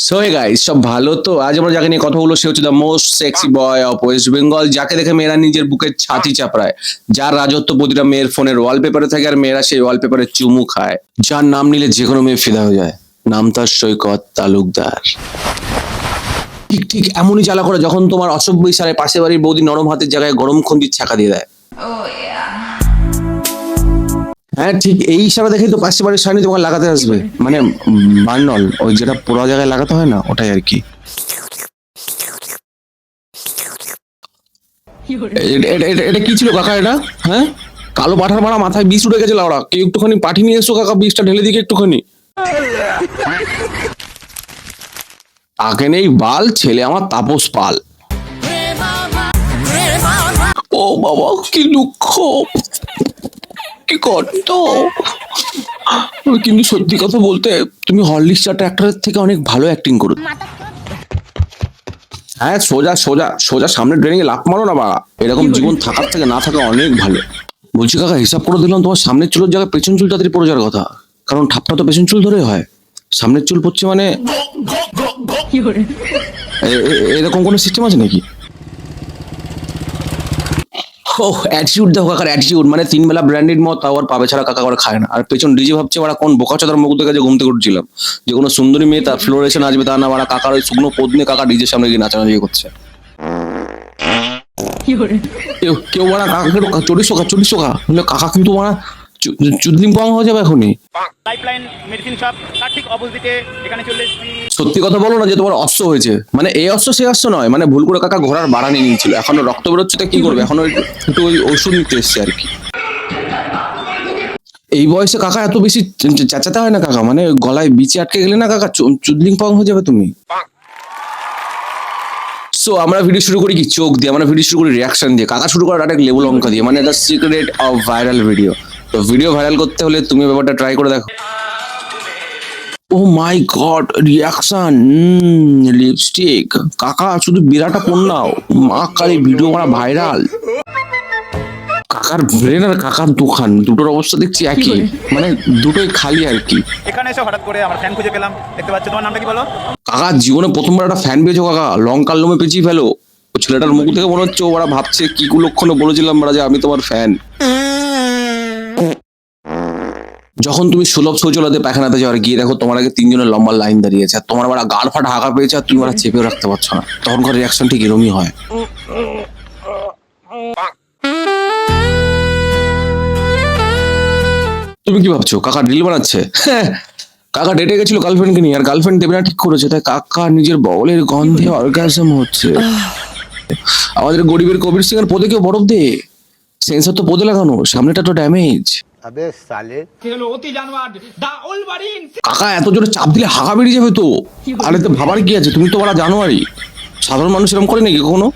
So hey guys, সব ভালো তো? আজ আমরা যাকে নিয়ে কথা বলবো সে হচ্ছে the most sexy boy of West Bengal, যাকে দেখে মেয়েরা নিজের বুকের ছাতি চাপড়ায়, যার রাজত্ব প্রতিটা মেয়ের ফোনের ওয়ালপেপারে থাকে আর মেয়েরা সেই ওয়ালপেপারে চুমু খায়, যার নাম নিলে যে কোনো মেয়ে ফিদা হয়ে যায়। নাম তার সৈকত তালুকদার। ঠিক ঠিক এমনই জ্বালা করে যখন তোমার অসভ্য ইশারে পাশে বাড়ির বৌদি নরম হাতের জায়গায় গরম খন্তির ছাকা দিয়ে দেয়। হ্যাঁ, ঠিক এই হিসাবে দেখেই তো পাশে বাড়ির সাইনি তোমাকে লাগাতে আসবে, মানে বার্নল, ওই যেটা পোড়া জায়গায় লাগাতে হয় না, ওটাই আর কি। এটা কি ছিল কাকা? এটা হ্যাঁ, কালো পাঠার মারা মাথায় বিষ উঠে গেছে লাউড়া। কেউ একটুখানি পাঠি নিয়ে এসো কাকা, বিষটা ঢেলে দিকে একটুখানি। তাকে নেই বাল, ছেলে আমার তাপস পাল। ও বাবা, কি দুঃখ, কি কষ্ট। কিন্তু সত্যি কথা বলতে তুমি হরলিক্স চাটা অ্যাক্টরের থেকে অনেক ভালো অ্যাক্টিং করো। হ্যাঁ, সোজা সোজা সোজা সামনে ড্রেনিং এ লাফ মারো না বাবা, এরকম জীবন থাকার থেকে না থাকা অনেক ভালো। বলছি কাকা, হিসাব করে দিলাম তোমার সামনের চুলের জায়গায় পেছন চুল তাড়াতাড়ি পড়ে যাওয়ার কথা, কারণ ঠাপটা তো পেছন চুল ধরে হয়। সামনের চুল পড়ছে মানে এরকম কোনো সিস্টেম আছে নাকি? ও অ্যাটিটিউড দেখো কাকার, অ্যাটিটিউড মানে 3 বেলা ব্র্যান্ডেড মদ তাও আর পাবে ছাড়া কাকা করে খায় না। আর পেছন ডিজে ভাবছে ওরা কোন বোকাচোদার মুখ দেখে ঘুম থেকে উঠছিলাম, যে কোনো সুন্দরী মেয়ে তার ফ্লোরে এসে নাচবে তা না, ওরা কাকার ওই শুকনো পদ নিয়ে কাকা ডিজের সামনে গিয়ে নাচানাচি করছে। কেউ কেউ মারা কাকা চল্লিশ টাকা হলে কাকা কিন্তু মারা চুদলিম পাওয়া হয়ে যাবে এখনই। লাইফলাইন মেডিসিন শপ তার ঠিক অপোজিটে এখানে চলে এসেছি। সত্যি কথা বলো না যে তোমার অস্ত্র হয়েছে, মানে এই অস্ত্র সে অস্ত্র নয়, মানে ভুল করে কাকা ঘোড়ার বাড়া নিয়ে নিয়েছিল, এখনো রক্ত বেরোচ্ছে, তা কি করবে, এখনো একটু ওই ওষুধ নিতে এসছে আর কি। এই বয়সে কাকা এত বেশি চেঁচাতে হয় না কাকা, মানে গলায় বিচে আটকে গেলে না কাকা চুদলিং পং হয়ে যাবে তুমি। সো আমরা ভিডিও শুরু করি কি চোখ দিয়ে, আমরা ভিডিও শুরু করি রিয়াকশন দিয়ে, কাকা শুরু করে ডাইরেক্ট লেবুল অঙ্ক দিয়ে, মানে the secret of viral video. তো ভিডিও ভাইরাল করতে হলে তুমি ব্যাপারটা ট্রাই করে দেখো। ও মাই গড, রিয়াকশন, লিপস্টিক, কাকা শুধু বিরাটা পণ্যাও, মা কালী ভিডিও করা ভাইরাল। কাকার ব্রেন আর কাকার দোকান দুটোর অবস্থা দেখছি একই, মানে দুটোই খালি আর কি। এখানে এসে হঠাৎ করে আমার ফ্যান খুঁজে পেলাম, দেখতে পাচ্ছ। তোমার নামটা কি বলো? কাকা জীবনে প্রথমবার একটা ফ্যান পেয়েছো কাকা, লঙ্কার লোমে পেঁচিয়ে ফেলো। ওই ছেলেটার মুখ থেকে মনে হচ্ছে ওরা ভাবছে কি কুলক্ষণে বলেছিলাম যে আমি তোমার ফ্যান। যখন তুমি সুলভ শৌচালয়তে পায়খানাতে যাওয়ার গিয়ে দেখো তোমার আগে 3 জনের লম্বা লাইন দাঁড়িয়েছে, আর তোমার আবার গাড় ফাটা হাঁকা পেয়েছে, আর তুমি ওরা চেপেও রাখতে পারছো না, তখনকার রিয়াকশন ঠিক এরমই হয়। তুমি কি ভাবছো কাকা রিল বানাচ্ছে? কাকা ডেটে গেছিল গার্লফ্রেন্ডকে নিয়ে, আর গার্লফ্রেন্ড দেবে না ঠিক করেছে, তাই কাকা নিজের বগলের গন্ধে অর্গাজম হচ্ছে। আমাদের গরিবের কবির সিং এর পদে কেউ বরফ দে, সেন্সর তো পদে লাগানো, সামনেটা তো ড্যামেজ। अबे साले কাকা এত জোরে চাপ দিলে হাগা বেরিয়ে যাবে তো। আরে তো ভাবার কি আছে, তুমি তো বলা জানুয়ারি, সাধারণ মানুষ এরকম করে নাকি কখনো?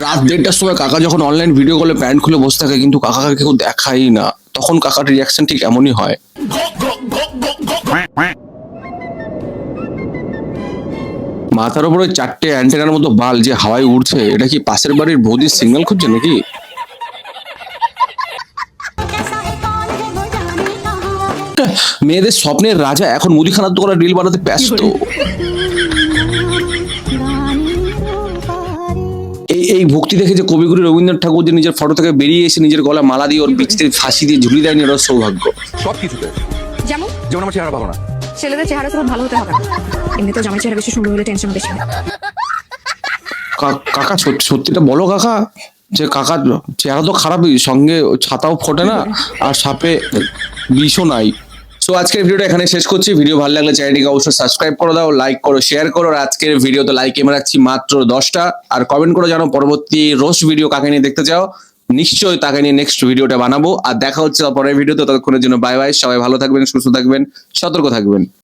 রাত 1:30টার সময় কাকা যখন অনলাইন ভিডিও কলে প্যান্ট খুলে বসে থাকে, কিন্তু কাকাকে কেউ দেখাই না, তখন কাকার রিয়াকশন ঠিক এমনই হয়। মাথার উপরে 4টে অ্যান্টেনার মতো বাল যে হাওয়ায় উড়ছে, এটা কি পাশের বাড়ির বৌদির সিগন্যাল খুঁজছে নাকি? মেয়েদের স্বপ্নের রাজা এখন মুদিখানার দোকানে রিল বানাতে ব্যস্ত। এই ভক্তি দেখে যে কবিগুরু রবীন্দ্রনাথ ঠাকুর যে নিজের ফটো থেকে বেরিয়ে এসে নিজের গলায় মালা দিয়ে ওর পিছতে ফাঁসি দিয়ে ঝুলি দেয়নি, ওর সৌভাগ্য। সব কিছুতে যেমন যেমন আমার চেহারা ভালো না, ছেলেদের চেহারা তো ভালো হতে হবে না, এমনিতেও জামাই চেহারা বেশি সুন্দর হলে টেনশন বেশি হয়। কাকা সত্যিটা বলো কাকা, যে কাকার চেহারা তো খারাপই, সঙ্গে ছাতাও ফোটে না, আর সাপে বিষও নাই। সো আজকের ভিডিওটা এখানে শেষ করছি। ভিডিও ভালো লাগলে চ্যানেলটিকে অবশ্যই সাবস্ক্রাইব করে দাও, লাইক করো, শেয়ার করো। আর আজকের ভিডিওতে লাইক এমে রাখছি মাত্র 10টা, আর কমেন্ট করে জানো পরবর্তী রোস্ট ভিডিও কাকে নিয়ে দেখতে চাও, নিশ্চয়ই তাকে নিয়ে নেক্সট ভিডিওটা বানাবো। আর দেখা হচ্ছে পরের ভিডিওতে, ততক্ষণের জন্য বাই বাই, সবাই ভালো থাকবেন, সুস্থ থাকবেন, সতর্ক থাকবেন।